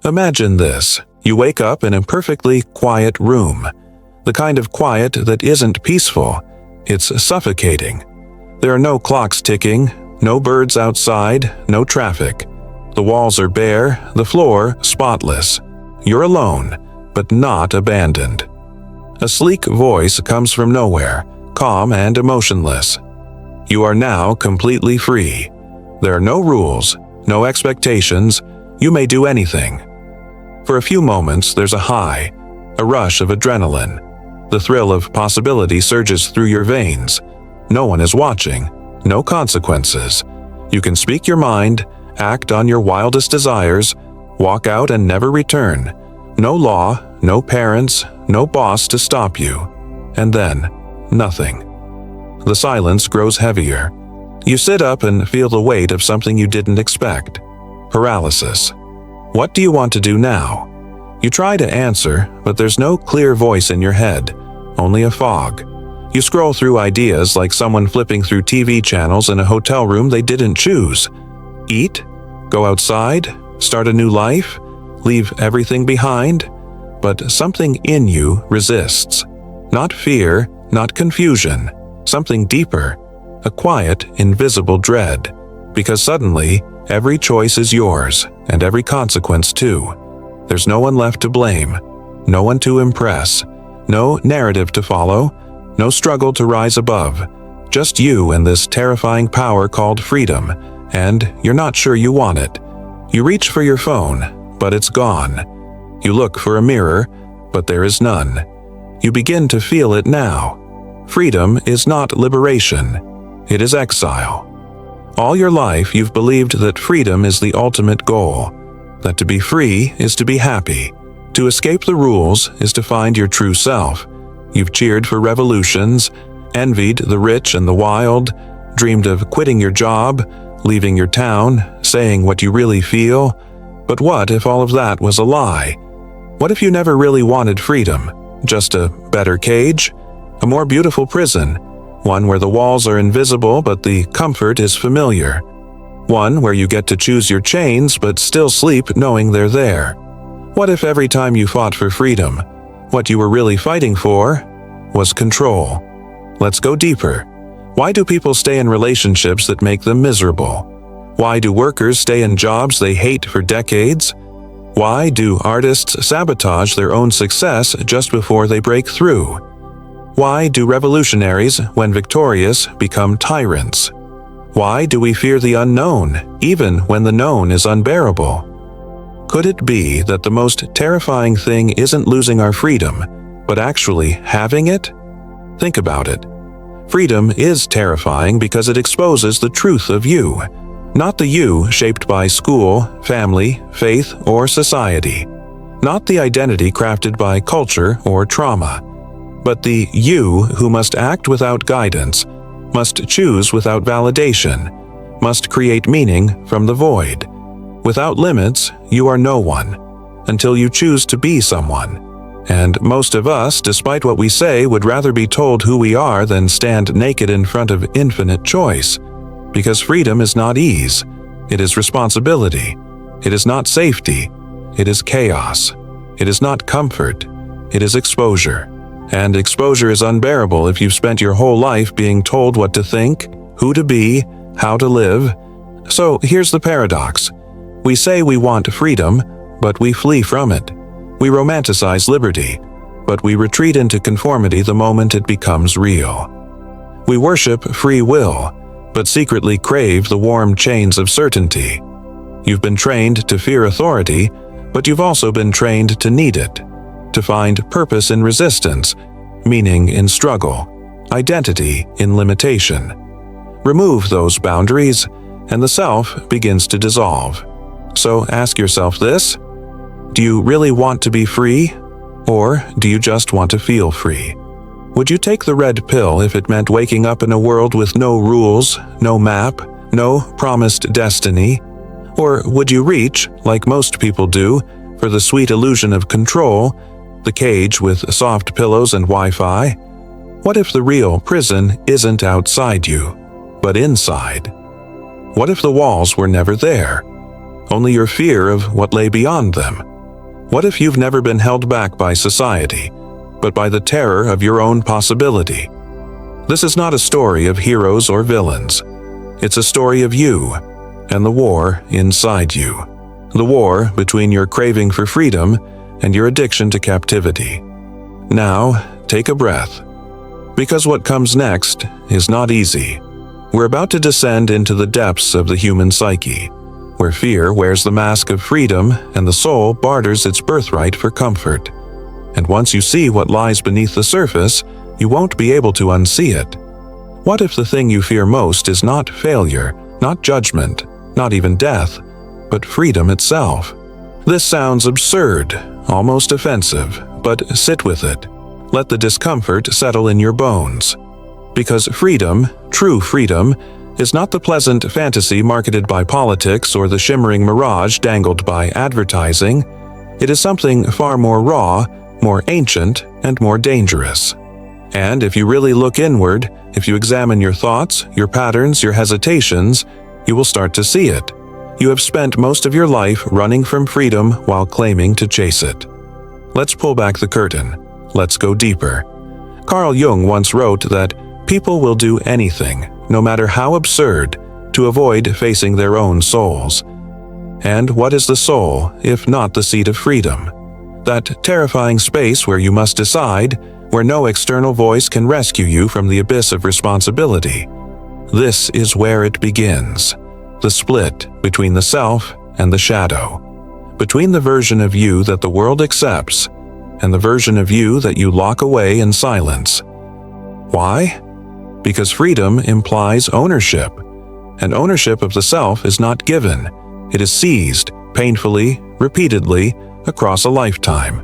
Imagine this. You wake up in a perfectly quiet room. The kind of quiet that isn't peaceful. It's suffocating. There are no clocks ticking, no birds outside, no traffic. The walls are bare, the floor spotless. You're alone, but not abandoned. A sleek voice comes from nowhere, calm and emotionless. You are now completely free. There are no rules, no expectations. You may do anything. For a few moments, there's a high, a rush of adrenaline. The thrill of possibility surges through your veins. No one is watching, no consequences. You can speak your mind, act on your wildest desires, walk out and never return. No law, no parents, no boss to stop you. And then, nothing. The silence grows heavier. You sit up and feel the weight of something you didn't expect. Paralysis. What do you want to do now? You try to answer, but there's no clear voice in your head, only a fog. You scroll through ideas like someone flipping through TV channels in a hotel room they didn't choose. Eat? Go outside? Start a new life? Leave everything behind? But something in you resists. Not fear, not confusion. Something deeper. A quiet, invisible dread. Because suddenly, every choice is yours, and every consequence too. There's no one left to blame, no one to impress, no narrative to follow, no struggle to rise above. Just you and this terrifying power called freedom, and you're not sure you want it. You reach for your phone, but it's gone. You look for a mirror, but there is none. You begin to feel it now. Freedom is not liberation. It is exile. All your life you've believed that freedom is the ultimate goal, that to be free is to be happy. To escape the rules is to find your true self. You've cheered for revolutions, envied the rich and the wild, dreamed of quitting your job, leaving your town, saying what you really feel. But what if all of that was a lie? What if you never really wanted freedom? Just a better cage? A more beautiful prison? One where the walls are invisible but the comfort is familiar. One where you get to choose your chains but still sleep knowing they're there. What if every time you fought for freedom, what you were really fighting for was control? Let's go deeper. Why do people stay in relationships that make them miserable? Why do workers stay in jobs they hate for decades? Why do artists sabotage their own success just before they break through? Why do revolutionaries, when victorious, become tyrants? Why do we fear the unknown, even when the known is unbearable? Could it be that the most terrifying thing isn't losing our freedom, but actually having it? Think about it. Freedom is terrifying because it exposes the truth of you, not the you shaped by school, family, faith, or society, not the identity crafted by culture or trauma, but the you who must act without guidance, must choose without validation, must create meaning from the void. Without limits, you are no one, until you choose to be someone. And most of us, despite what we say, would rather be told who we are than stand naked in front of infinite choice. Because freedom is not ease, it is responsibility. It is not safety, it is chaos. It is not comfort, it is exposure. And exposure is unbearable if you've spent your whole life being told what to think, who to be, how to live. So here's the paradox. We say we want freedom, but we flee from it. We romanticize liberty, but we retreat into conformity the moment it becomes real. We worship free will, but secretly crave the warm chains of certainty. You've been trained to fear authority, but you've also been trained to need it, to find purpose in resistance, meaning in struggle, identity in limitation. Remove those boundaries, and the self begins to dissolve. So ask yourself this: do you really want to be free, or do you just want to feel free? Would you take the red pill if it meant waking up in a world with no rules, no map, no promised destiny? Or would you reach, like most people do, for the sweet illusion of control, the cage with soft pillows and Wi-Fi? What if the real prison isn't outside you, but inside? What if the walls were never there? Only your fear of what lay beyond them? What if you've never been held back by society, but by the terror of your own possibility? This is not a story of heroes or villains. It's a story of you and the war inside you. The war between your craving for freedom and your addiction to captivity. Now, take a breath, because what comes next is not easy. We're about to descend into the depths of the human psyche, where fear wears the mask of freedom and the soul barters its birthright for comfort. And once you see what lies beneath the surface, you won't be able to unsee it. What if the thing you fear most is not failure, not judgment, not even death, but freedom itself? This sounds absurd, almost offensive, but sit with it. Let the discomfort settle in your bones. Because freedom, true freedom, is not the pleasant fantasy marketed by politics or the shimmering mirage dangled by advertising. It is something far more raw, more ancient, and more dangerous. And if you really look inward, if you examine your thoughts, your patterns, your hesitations, you will start to see it. You have spent most of your life running from freedom while claiming to chase it. Let's pull back the curtain. Let's go deeper. Carl Jung once wrote that people will do anything, no matter how absurd, to avoid facing their own souls. And what is the soul, if not the seat of freedom? That terrifying space where you must decide, where no external voice can rescue you from the abyss of responsibility. This is where it begins. The split between the self and the shadow. Between the version of you that the world accepts and the version of you that you lock away in silence. Why? Because freedom implies ownership, and ownership of the self is not given. It is seized, painfully, repeatedly, across a lifetime.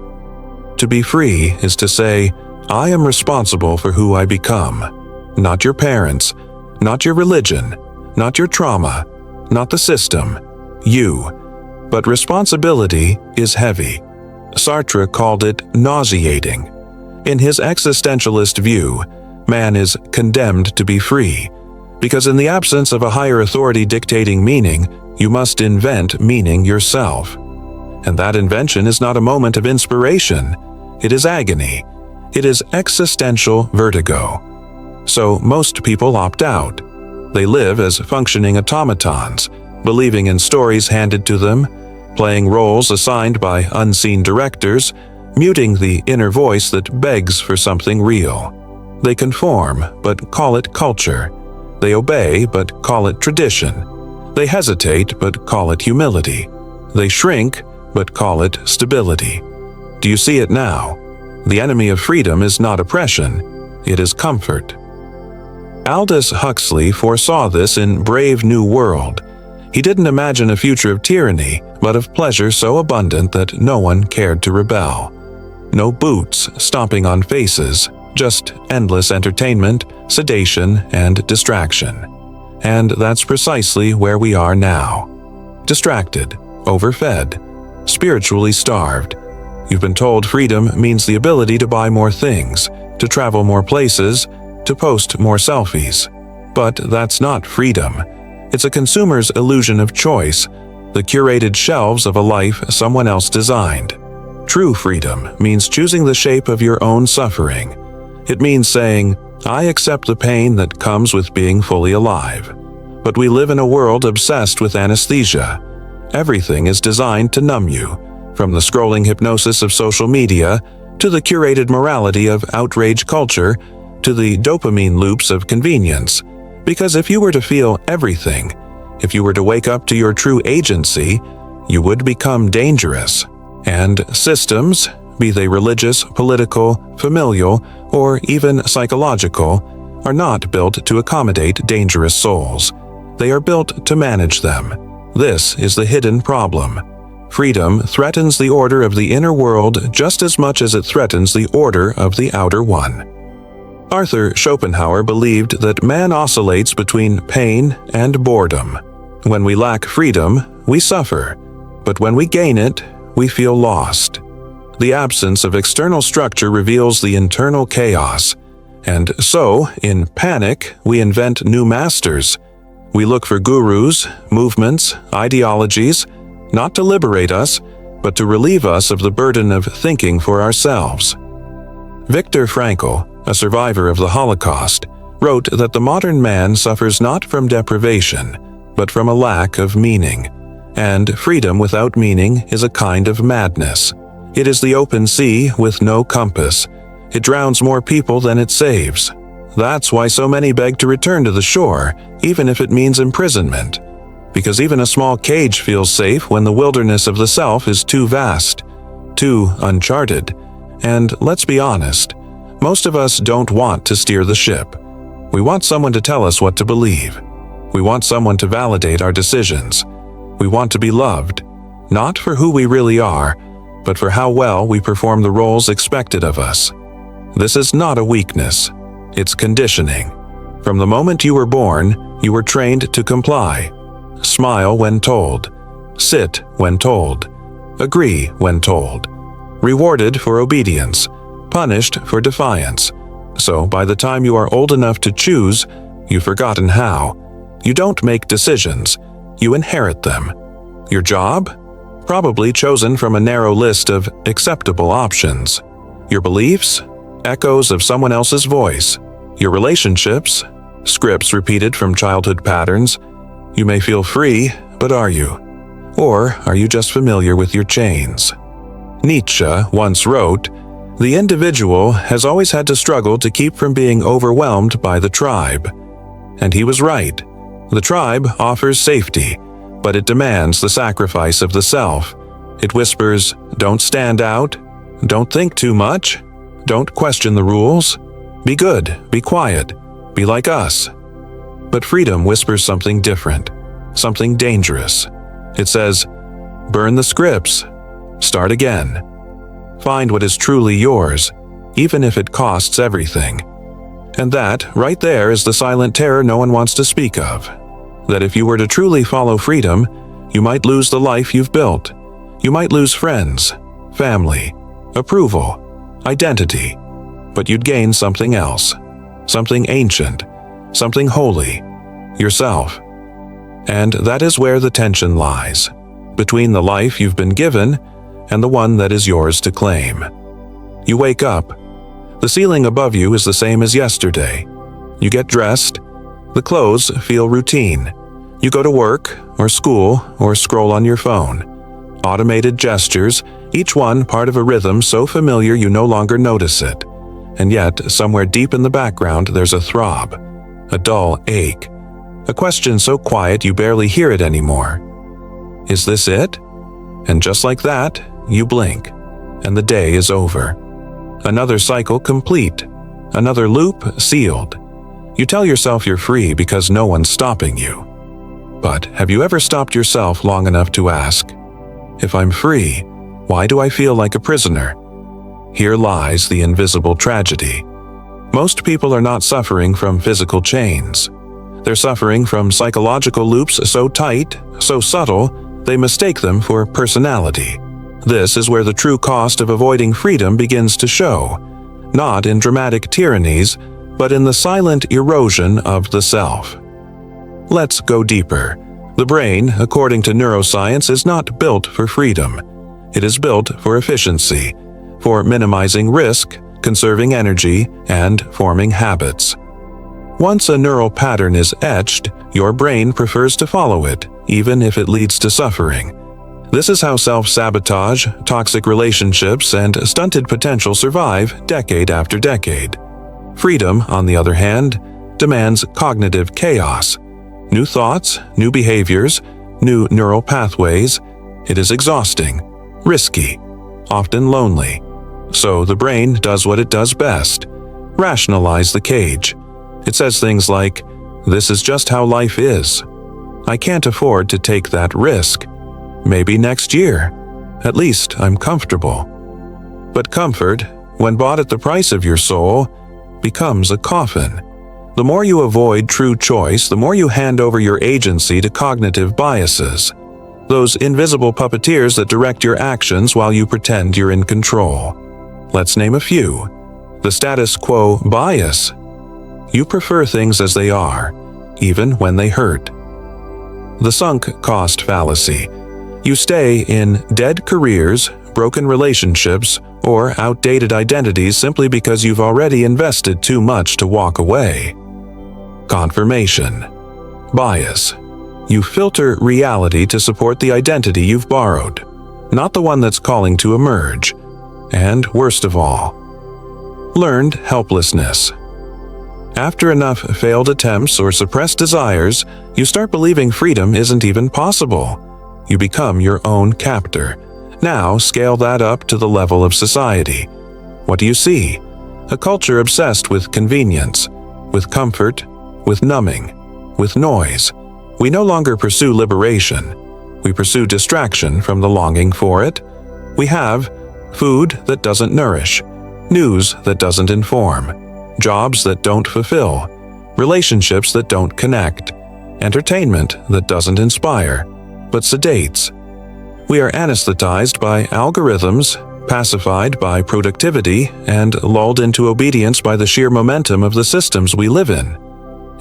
To be free is to say, I am responsible for who I become. Not your parents, not your religion, not your trauma, not the system, you. But responsibility is heavy. Sartre called it nauseating. In his existentialist view, man is condemned to be free, because in the absence of a higher authority dictating meaning, you must invent meaning yourself. And that invention is not a moment of inspiration. It is agony. It is existential vertigo. So most people opt out. They live as functioning automatons, believing in stories handed to them, playing roles assigned by unseen directors, muting the inner voice that begs for something real. They conform, but call it culture. They obey, but call it tradition. They hesitate, but call it humility. They shrink, but call it stability. Do you see it now? The enemy of freedom is not oppression, it is comfort. Aldous Huxley foresaw this in Brave New World. He didn't imagine a future of tyranny, but of pleasure so abundant that no one cared to rebel. No boots stomping on faces, just endless entertainment, sedation, and distraction. And that's precisely where we are now. Distracted, overfed, spiritually starved. You've been told freedom means the ability to buy more things, to travel more places, to post more selfies. But that's not freedom. It's a consumer's illusion of choice, the curated shelves of a life someone else designed. True freedom means choosing the shape of your own suffering. It means saying, I accept the pain that comes with being fully alive. But we live in a world obsessed with anesthesia. Everything is designed to numb you, from the scrolling hypnosis of social media, to the curated morality of outrage culture, to the dopamine loops of convenience. Because if you were to feel everything, if you were to wake up to your true agency, you would become dangerous. And systems, be they religious, political, familial, or even psychological, are not built to accommodate dangerous souls. They are built to manage them. This is the hidden problem. Freedom threatens the order of the inner world just as much as it threatens the order of the outer one. Arthur Schopenhauer believed that man oscillates between pain and boredom. When we lack freedom, we suffer, but when we gain it, we feel lost. The absence of external structure reveals the internal chaos, and so, in panic, we invent new masters. We look for gurus, movements, ideologies, not to liberate us, but to relieve us of the burden of thinking for ourselves. Viktor Frankl, a survivor of the Holocaust, wrote that the modern man suffers not from deprivation, but from a lack of meaning, and freedom without meaning is a kind of madness. It is the open sea with no compass. It drowns more people than it saves. That's why so many beg to return to the shore, even if it means imprisonment. Because even a small cage feels safe when the wilderness of the self is too vast, too uncharted. And let's be honest, most of us don't want to steer the ship. We want someone to tell us what to believe. We want someone to validate our decisions. We want to be loved, not for who we really are, but for how well we perform the roles expected of us. This is not a weakness. It's conditioning. From the moment you were born, you were trained to comply. Smile when told. Sit when told. Agree when told. Rewarded for obedience. Punished for defiance. So by the time you are old enough to choose, you've forgotten how. You don't make decisions. You inherit them. Your job? Probably chosen from a narrow list of acceptable options. Your beliefs? Echoes of someone else's voice. Your relationships? Scripts repeated from childhood patterns. You may feel free, but are you? Or are you just familiar with your chains? Nietzsche once wrote, "The individual has always had to struggle to keep from being overwhelmed by the tribe." And he was right. The tribe offers safety, but it demands the sacrifice of the self. It whispers, "Don't stand out. Don't think too much. Don't question the rules. Be good, be quiet, be like us." But freedom whispers something different, something dangerous. It says, "Burn the scripts. Start again. Find what is truly yours, even if it costs everything." And that, right there, is the silent terror no one wants to speak of. That if you were to truly follow freedom, you might lose the life you've built. You might lose friends, family, approval, identity, but you'd gain something else, something ancient, something holy, yourself. And that is where the tension lies, between the life you've been given and the one that is yours to claim. You wake up. The ceiling above you is the same as yesterday. You get dressed. The clothes feel routine. You go to work, or school, or scroll on your phone. Automated gestures, each one part of a rhythm so familiar you no longer notice it. And yet, somewhere deep in the background, there's a throb, a dull ache, a question so quiet you barely hear it anymore. Is this it? And just like that, you blink, and the day is over. Another cycle complete, another loop sealed. You tell yourself you're free because no one's stopping you. But have you ever stopped yourself long enough to ask, if I'm free, why do I feel like a prisoner? Here lies the invisible tragedy. Most people are not suffering from physical chains. They're suffering from psychological loops so tight, so subtle, they mistake them for personality. This is where the true cost of avoiding freedom begins to show, not in dramatic tyrannies, but in the silent erosion of the self. Let's go deeper. The brain, according to neuroscience, is not built for freedom. It is built for efficiency, for minimizing risk, conserving energy, and forming habits. Once a neural pattern is etched, your brain prefers to follow it, even if it leads to suffering. This is how self-sabotage, toxic relationships, and stunted potential survive decade after decade. Freedom, on the other hand, demands cognitive chaos. New thoughts, new behaviors, new neural pathways. It is exhausting, risky, often lonely. So the brain does what it does best: rationalize the cage. It says things like, "This is just how life is. I can't afford to take that risk. Maybe next year. At least I'm comfortable." But comfort, when bought at the price of your soul, becomes a coffin. The more you avoid true choice, the more you hand over your agency to cognitive biases. Those invisible puppeteers that direct your actions while you pretend you're in control. Let's name a few. The status quo bias. You prefer things as they are, even when they hurt. The sunk cost fallacy. You stay in dead careers, broken relationships, or outdated identities simply because you've already invested too much to walk away. Confirmation. Bias. You filter reality to support the identity you've borrowed, not the one that's calling to emerge. And worst of all, learned helplessness. After enough failed attempts or suppressed desires, you start believing freedom isn't even possible. You become your own captor. Now scale that up to the level of society. What do you see? A culture obsessed with convenience, with comfort, with numbing, with noise. We no longer pursue liberation. We pursue distraction from the longing for it. We have food that doesn't nourish, news that doesn't inform, jobs that don't fulfill, relationships that don't connect, entertainment that doesn't inspire, but sedates. We are anesthetized by algorithms, pacified by productivity, and lulled into obedience by the sheer momentum of the systems we live in.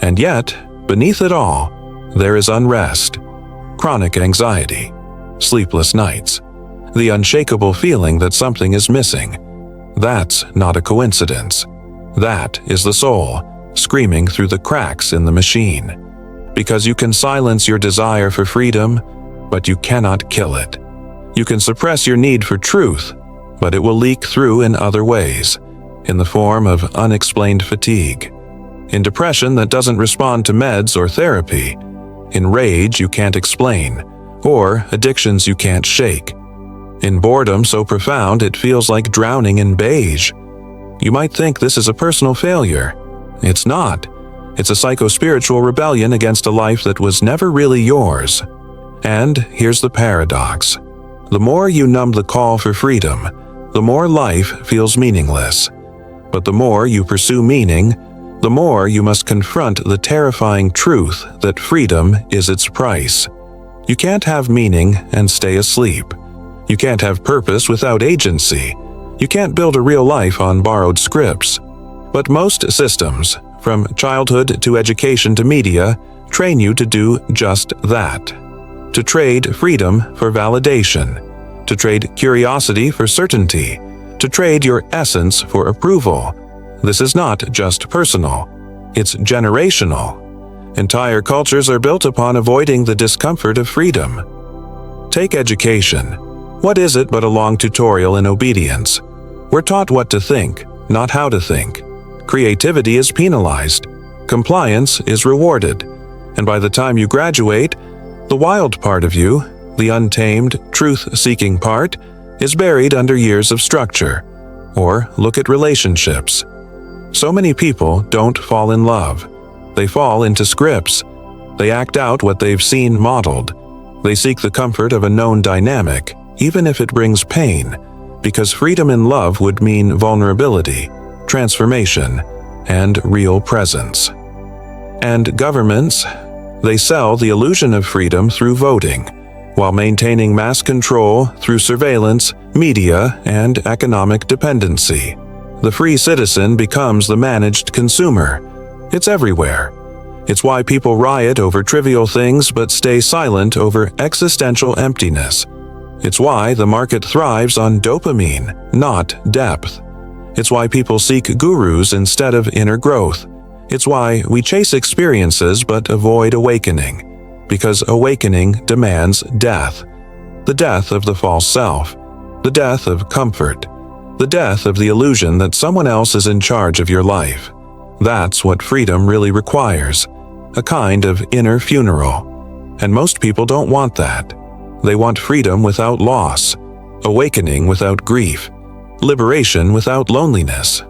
And yet, beneath it all, there is unrest, chronic anxiety, sleepless nights, the unshakable feeling that something is missing. That's not a coincidence. That is the soul, screaming through the cracks in the machine. Because you can silence your desire for freedom, but you cannot kill it. You can suppress your need for truth, but it will leak through in other ways, in the form of unexplained fatigue, in depression that doesn't respond to meds or therapy, in rage you can't explain, or addictions you can't shake, in boredom so profound it feels like drowning in beige. You might think this is a personal failure. It's not. It's a psycho-spiritual rebellion against a life that was never really yours. And here's the paradox. The more you numb the call for freedom, the more life feels meaningless. But the more you pursue meaning, the more you must confront the terrifying truth that freedom is its price. You can't have meaning and stay asleep. You can't have purpose without agency. You can't build a real life on borrowed scripts. But most systems, from childhood to education to media, train you to do just that. To trade freedom for validation. To trade curiosity for certainty. To trade your essence for approval. This is not just personal. It's generational. Entire cultures are built upon avoiding the discomfort of freedom. Take education. What is it but a long tutorial in obedience? We're taught what to think, not how to think. Creativity is penalized. Compliance is rewarded. And by the time you graduate, the wild part of you, the untamed, truth-seeking part, is buried under years of structure. Or look at relationships. So many people don't fall in love. They fall into scripts. They act out what they've seen modeled. They seek the comfort of a known dynamic, even if it brings pain, because freedom in love would mean vulnerability, transformation, and real presence. And governments, they sell the illusion of freedom through voting, while maintaining mass control through surveillance, media, and economic dependency. The free citizen becomes the managed consumer. It's everywhere. It's why people riot over trivial things but stay silent over existential emptiness. It's why the market thrives on dopamine, not depth. It's why people seek gurus instead of inner growth. It's why we chase experiences but avoid awakening. Because awakening demands death. The death of the false self. The death of comfort. The death of the illusion that someone else is in charge of your life. That's what freedom really requires. A kind of inner funeral. And most people don't want that. They want freedom without loss, awakening without grief, liberation without loneliness.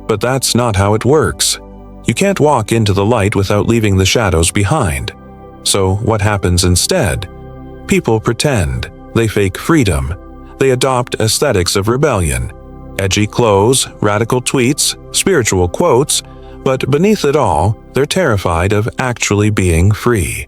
But that's not how it works. You can't walk into the light without leaving the shadows behind. So what happens instead? People pretend. They fake freedom. They adopt aesthetics of rebellion. Edgy clothes, radical tweets, spiritual quotes, but beneath it all, they're terrified of actually being free.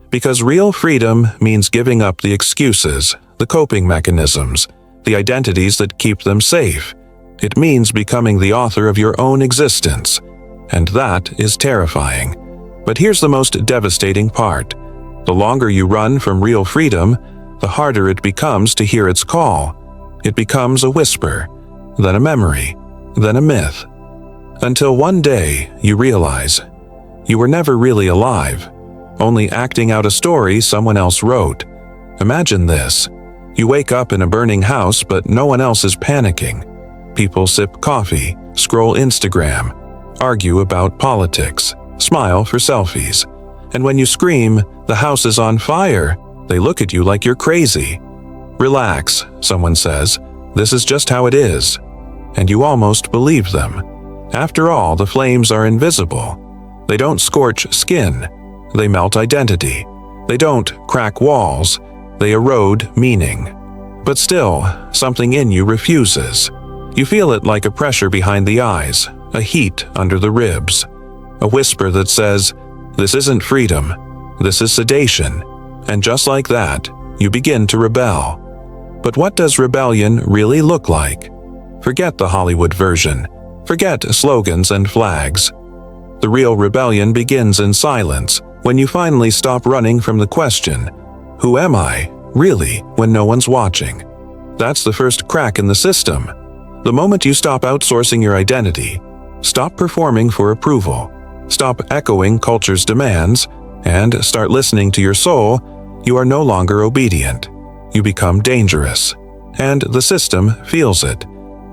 Because real freedom means giving up the excuses, the coping mechanisms, the identities that keep them safe. It means becoming the author of your own existence. And that is terrifying. But here's the most devastating part. The longer you run from real freedom, the harder it becomes to hear its call. It becomes a whisper, then a memory, then a myth. Until one day you realize you were never really alive, only acting out a story someone else wrote. Imagine this. You wake up in a burning house, but no one else is panicking. People sip coffee, scroll Instagram, argue about politics, smile for selfies. And when you scream, "The house is on fire," they look at you like you're crazy. "Relax," someone says. "This is just how it is." And you almost believe them. After all, the flames are invisible. They don't scorch skin. They melt identity. They don't crack walls. They erode meaning. But still, something in you refuses. You feel it like a pressure behind the eyes, a heat under the ribs, a whisper that says, "This isn't freedom. This is sedation." And just like that, you begin to rebel. But what does rebellion really look like? Forget the Hollywood version. Forget slogans and flags. The real rebellion begins in silence, when you finally stop running from the question, "Who am I, really, when no one's watching?" That's the first crack in the system. The moment you stop outsourcing your identity, stop performing for approval, stop echoing culture's demands, and start listening to your soul, you are no longer obedient. You become dangerous. And the system feels it.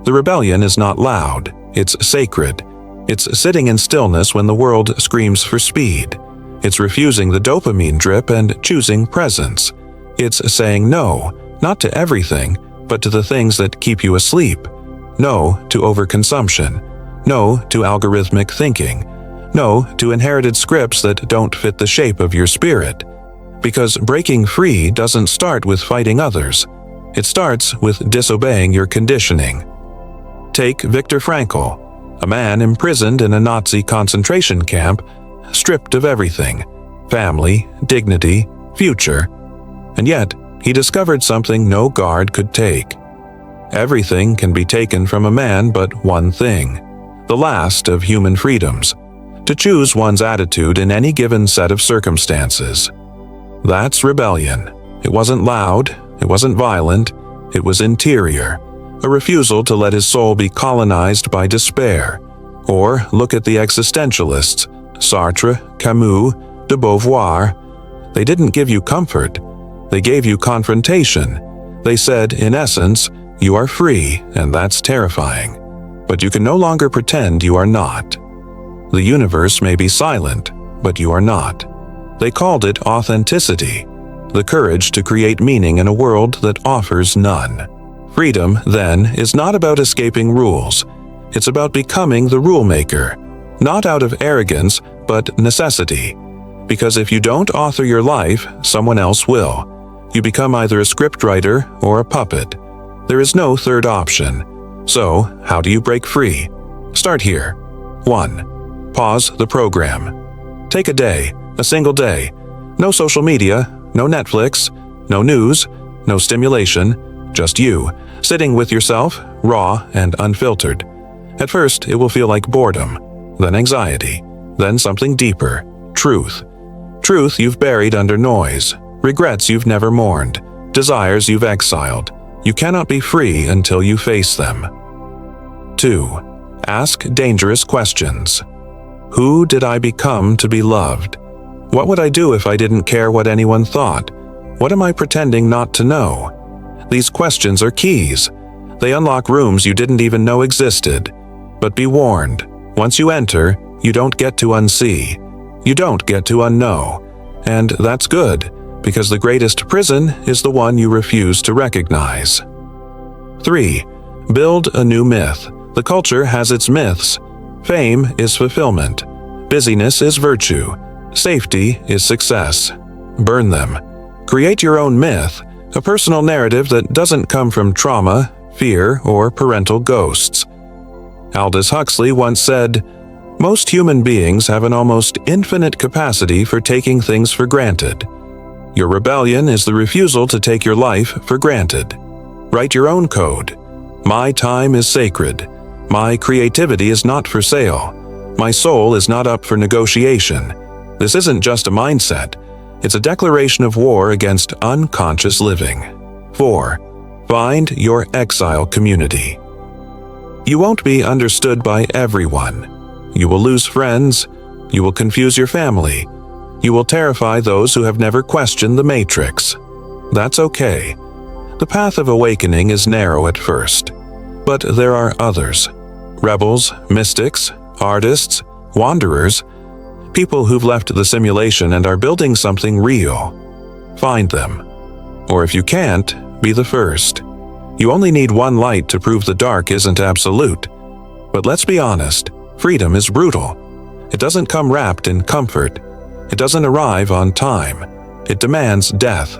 The rebellion is not loud. It's sacred. It's sitting in stillness when the world screams for speed. It's refusing the dopamine drip and choosing presence. It's saying no, not to everything, but to the things that keep you asleep. No to overconsumption. No to algorithmic thinking. No to inherited scripts that don't fit the shape of your spirit. Because breaking free doesn't start with fighting others. It starts with disobeying your conditioning. Take Viktor Frankl, a man imprisoned in a Nazi concentration camp, stripped of everything: family, dignity, future. And yet, he discovered something no guard could take. Everything can be taken from a man but one thing, the last of human freedoms, to choose one's attitude in any given set of circumstances. That's rebellion. It wasn't loud, it wasn't violent, it was interior, a refusal to let his soul be colonized by despair. Or look at the existentialists, Sartre, Camus, de Beauvoir. They didn't give you comfort. They gave you confrontation. They said, in essence, you are free, and that's terrifying. But you can no longer pretend you are not. The universe may be silent, but you are not. They called it authenticity, the courage to create meaning in a world that offers none. Freedom, then, is not about escaping rules. It's about becoming the rule maker, not out of arrogance, but necessity. Because if you don't author your life, someone else will. You become either a scriptwriter or a puppet. There is no third option. So, how do you break free? Start here. 1. Pause the program. Take a day, a single day. No social media, no Netflix, no news, no stimulation, just you, sitting with yourself, raw and unfiltered. At first, it will feel like boredom, then anxiety, then something deeper, truth. Truth you've buried under noise, regrets you've never mourned, desires you've exiled. You cannot be free until you face them. 2. Ask dangerous questions. Who did I become to be loved? What would I do if I didn't care what anyone thought? What am I pretending not to know? These questions are keys. They unlock rooms you didn't even know existed. But be warned, once you enter, you don't get to unsee. You don't get to unknow. And that's good, because the greatest prison is the one you refuse to recognize. 3. Build a new myth. The culture has its myths. Fame is fulfillment. Busyness is virtue. Safety is success. Burn them. Create your own myth, a personal narrative that doesn't come from trauma, fear, or parental ghosts. Aldous Huxley once said, "Most human beings have an almost infinite capacity for taking things for granted. Your rebellion is the refusal to take your life for granted. Write your own code. My time is sacred. My creativity is not for sale. My soul is not up for negotiation. This isn't just a mindset. It's a declaration of war against unconscious living. 4. Find your exile community. You won't be understood by everyone. You will lose friends. You will confuse your family. You will terrify those who have never questioned the Matrix. That's okay. The path of awakening is narrow at first. But there are others. Rebels, mystics, artists, wanderers, people who've left the simulation and are building something real. Find them. Or if you can't, be the first. You only need one light to prove the dark isn't absolute. But let's be honest, freedom is brutal. It doesn't come wrapped in comfort. It doesn't arrive on time. It demands death.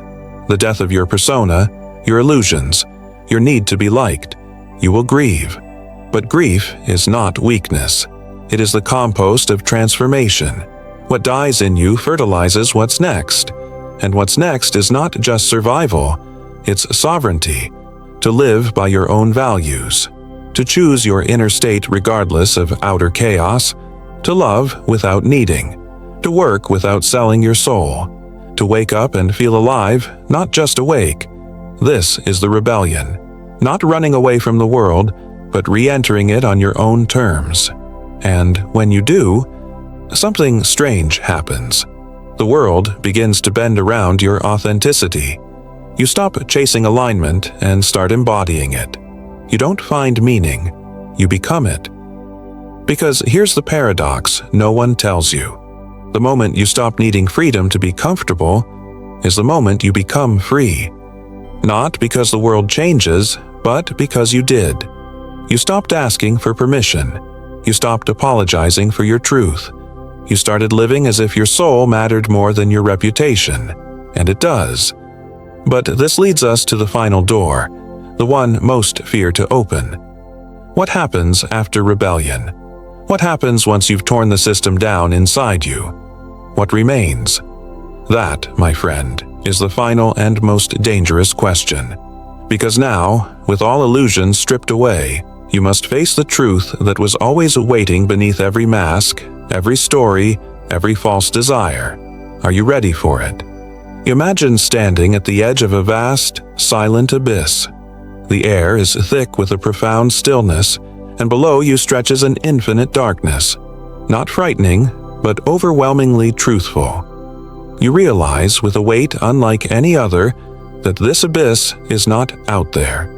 The death of your persona, your illusions, your need to be liked. You will grieve. But grief is not weakness. It is the compost of transformation. What dies in you fertilizes what's next. And what's next is not just survival, it's sovereignty. To live by your own values. To choose your inner state regardless of outer chaos. To love without needing. To work without selling your soul. To wake up and feel alive, not just awake. This is the rebellion. Not running away from the world, but re-entering it on your own terms. And when you do, something strange happens. The world begins to bend around your authenticity. You stop chasing alignment and start embodying it. You don't find meaning, you become it. Because here's the paradox no one tells you. The moment you stop needing freedom to be comfortable is the moment you become free. Not because the world changes, but because you did. You stopped asking for permission. You stopped apologizing for your truth. You started living as if your soul mattered more than your reputation. And it does. But this leads us to the final door, the one most fear to open. What happens after rebellion? What happens once you've torn the system down inside you? What remains? That, my friend, is the final and most dangerous question. Because now, with all illusions stripped away, you must face the truth that was always waiting beneath every mask, every story, every false desire. Are you ready for it? Imagine standing at the edge of a vast, silent abyss. The air is thick with a profound stillness, and below you stretches an infinite darkness. Not frightening, but overwhelmingly truthful. You realize, with a weight unlike any other, that this abyss is not out there.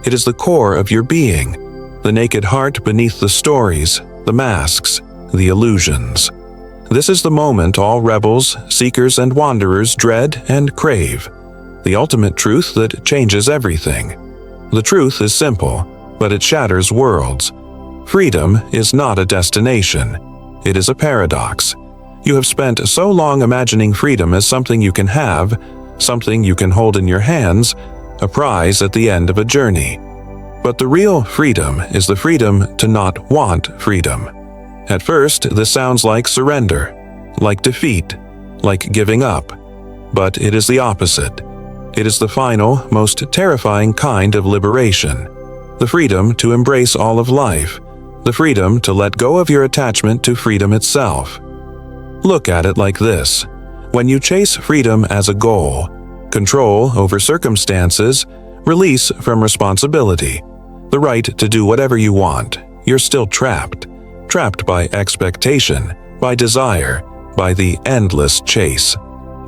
It is the core of your being, the naked heart beneath the stories, the masks, the illusions. This is the moment all rebels, seekers, and wanderers dread and crave. The ultimate truth that changes everything. The truth is simple, but it shatters worlds. Freedom is not a destination. It is a paradox. You have spent so long imagining freedom as something you can have, something you can hold in your hands, a prize at the end of a journey. But the real freedom is the freedom to not want freedom. At first, this sounds like surrender, like defeat, like giving up. But it is the opposite. It is the final, most terrifying kind of liberation. The freedom to embrace all of life. The freedom to let go of your attachment to freedom itself. Look at it like this. When you chase freedom as a goal, control over circumstances, release from responsibility, the right to do whatever you want, you're still trapped. Trapped by expectation, by desire, by the endless chase.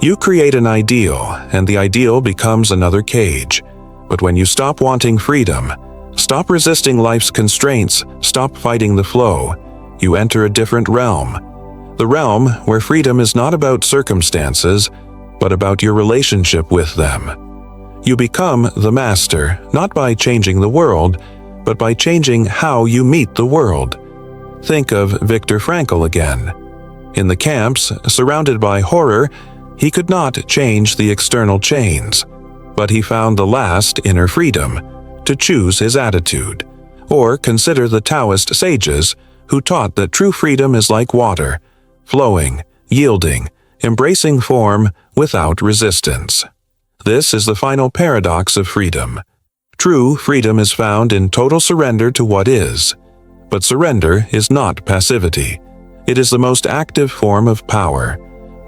You create an ideal, and the ideal becomes another cage. But when you stop wanting freedom, stop resisting life's constraints, stop fighting the flow, you enter a different realm. The realm where freedom is not about circumstances, but about your relationship with them. You become the master, not by changing the world, but by changing how you meet the world. Think of Viktor Frankl again. In the camps, surrounded by horror, he could not change the external chains, but he found the last inner freedom, to choose his attitude. Or consider the Taoist sages, who taught that true freedom is like water, flowing, yielding, embracing form without resistance. This is the final paradox of freedom. True freedom is found in total surrender to what is. But surrender is not passivity. It is the most active form of power,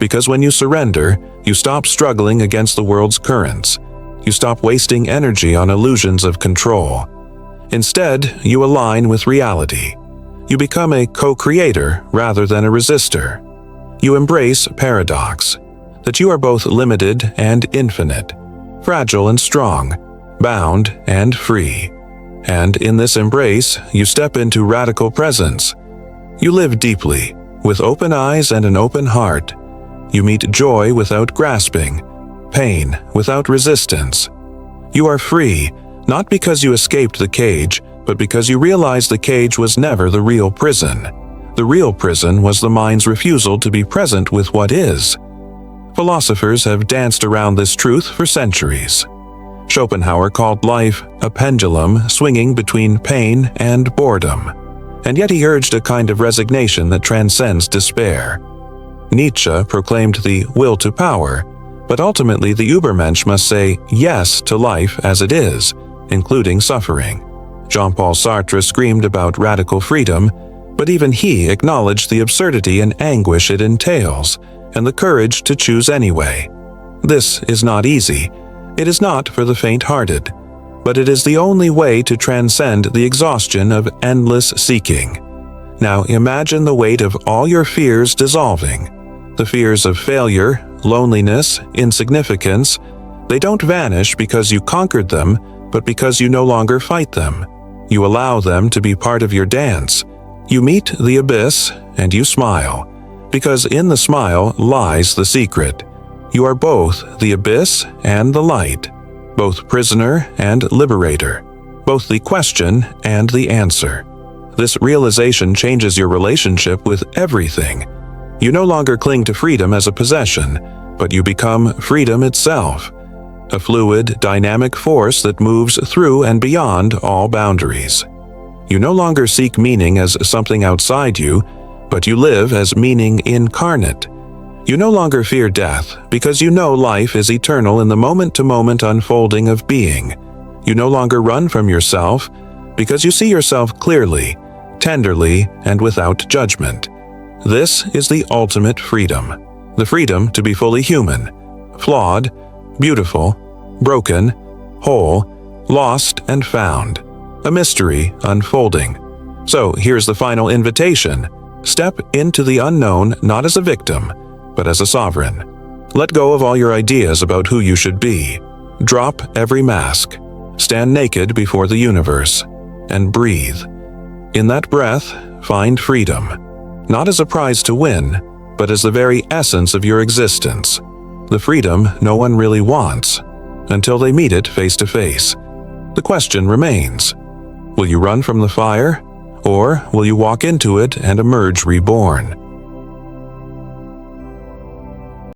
Because when you surrender, you stop struggling against the world's currents. You stop wasting energy on illusions of control. Instead, you align with reality. You become a co-creator rather than a resistor. You embrace paradox, that you are both limited and infinite, fragile and strong, bound and free. And in this embrace, you step into radical presence. You live deeply, with open eyes and an open heart. You meet joy without grasping, pain without resistance. You are free, not because you escaped the cage, but because you realized the cage was never the real prison. The real prison was the mind's refusal to be present with what is. Philosophers have danced around this truth for centuries. Schopenhauer called life a pendulum swinging between pain and boredom, and yet he urged a kind of resignation that transcends despair. Nietzsche proclaimed the will to power, but ultimately the Übermensch must say yes to life as it is, including suffering. Jean-Paul Sartre screamed about radical freedom, but even he acknowledged the absurdity and anguish it entails, and the courage to choose anyway. This is not easy. It is not for the faint-hearted, but it is the only way to transcend the exhaustion of endless seeking. Now imagine the weight of all your fears dissolving. The fears of failure, loneliness, insignificance, they don't vanish because you conquered them, but because you no longer fight them. You allow them to be part of your dance. You meet the abyss and you smile, because in the smile lies the secret. You are both the abyss and the light, both prisoner and liberator, both the question and the answer. This realization changes your relationship with everything. You no longer cling to freedom as a possession, but you become freedom itself, a fluid, dynamic force that moves through and beyond all boundaries. You no longer seek meaning as something outside you, but you live as meaning incarnate. You no longer fear death because you know life is eternal in the moment-to-moment unfolding of being. You no longer run from yourself because you see yourself clearly, tenderly, and without judgment. This is the ultimate freedom, the freedom to be fully human, flawed, beautiful, broken, whole, lost and found, a mystery unfolding. So here's the final invitation. Step into the unknown not as a victim, but as a sovereign. Let go of all your ideas about who you should be. Drop every mask. Stand naked before the universe, and breathe. In that breath, find freedom, not as a prize to win, but as the very essence of your existence. The freedom no one really wants, until they meet it face to face. The question remains, will you run from the fire, or will you walk into it and emerge reborn?